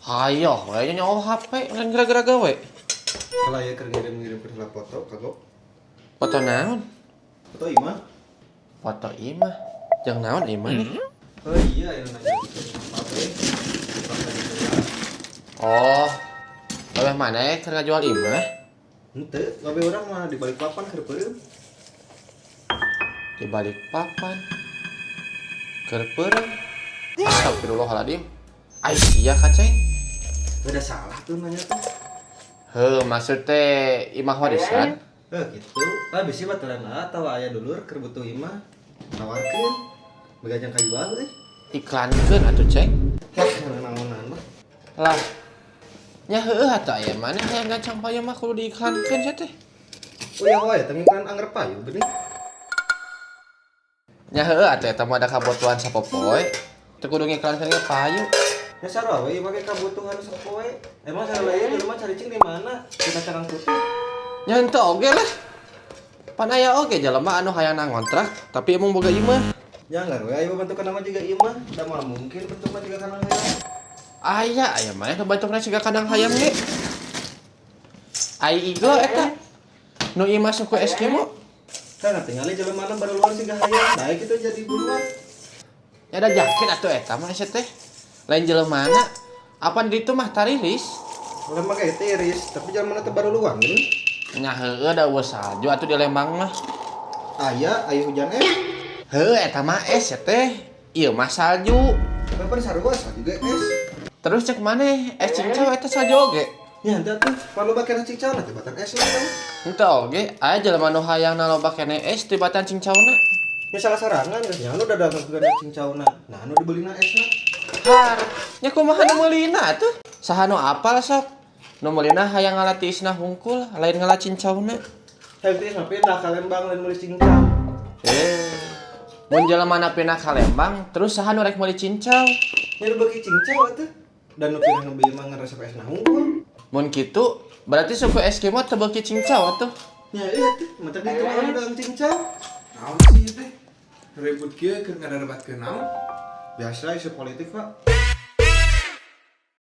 Hayo, kayaknya nyawa HP, lain gara-gara gawe. Kalau ya keur ngirim-ngirim ke salah foto kagok. Foto naon? Foto imah. Foto imah. Jeung naon imah nih? Oh iya yang nanya apa ya? Oh, oleh mana ya keur ngajual imah? Henteu, gawe urang mah di balik papan keur peureum. Di balik papan. Keur peureum. Astagfirullahaladzim. Ai sia kaceng. Udah salah tuh nanya tuh. Heuh, maksud teh imah warisan? Gitu. Bisi baturan atau aya dulur keur butuh imah. Tawarkeun. Begajang kajual euy. Iklankeun atuh, Ceng. Lah, naonan mah. Lah. Nya heueuh atuh aya mana hayang gancang payah mah kudu diiklankeun sia teh. Oh ya wae teu ngiklan angger payu bening. Nya heueuh atuh eta mah ada kabutuhan sapopoe. Teu kudu ngiklankeun ge payu. Ya sarua we make kabutuhan sapoe. Emang sarua ieu jelema caricing di mana? Di Kacang Putih. Nya henteu oge lah. Pan aya oge jelema anu hayang ngontrak tapi emang boga imah. Jangan we aya bentukan nama juga imah. Da mah mungkin bentukna juga kana hayang. Aya mah eta bentukna siga kadang hayam ge. Ai igo eta. Nu imah suku Eskimo. Kana tingali jelemana baru luar siga hayang. Baik itu jadi buruan. Ya ada jaket atuh eta mah sia teh. Lain jelemana. Apa di ditu mah tarilis? Ulah mah kayak tiris, tapi jelemana teh baru luar gini. Nya heueuh da eueuh salju atuh di Lembang mah. Aya hujan Heueuh eta mah es ya teh. Ieu mah salju. Kapan sarua juga es. Terus cek maneh es cincau eta salju oge. Ya henteu tuh, perlu bakal cicau nanti batan es lah. Henteu oge, aya jelema nu hayang naloba keneh es tibatan cincauna. Ya salah sarangan ya, anu udah dagang ke cicauna. Nah, anu dibelina esna. Har, nya kumaha nu meulina atuh? Saha nu apal sok? Nu meulina hayang ngalatih isna hungkul, lain ngalah cincauna. Henteu mah pindah ka Lembang lain meuli cincau. Mun jelemana pindah ka Lembang, terus saha nu rek meuli cincau? Nya beuki cincau atuh. Dan nu pindah ngebeli mah ngeresep esna hungkul. Mun kitu, berarti suku Eskimo teu beuki cincau atuh. Ya iya tuh, mata di tengah dalam cincau. Naon sih teh? Ribut kieu keur ngadarebatkeun naon? Biasa isu politik, Pak.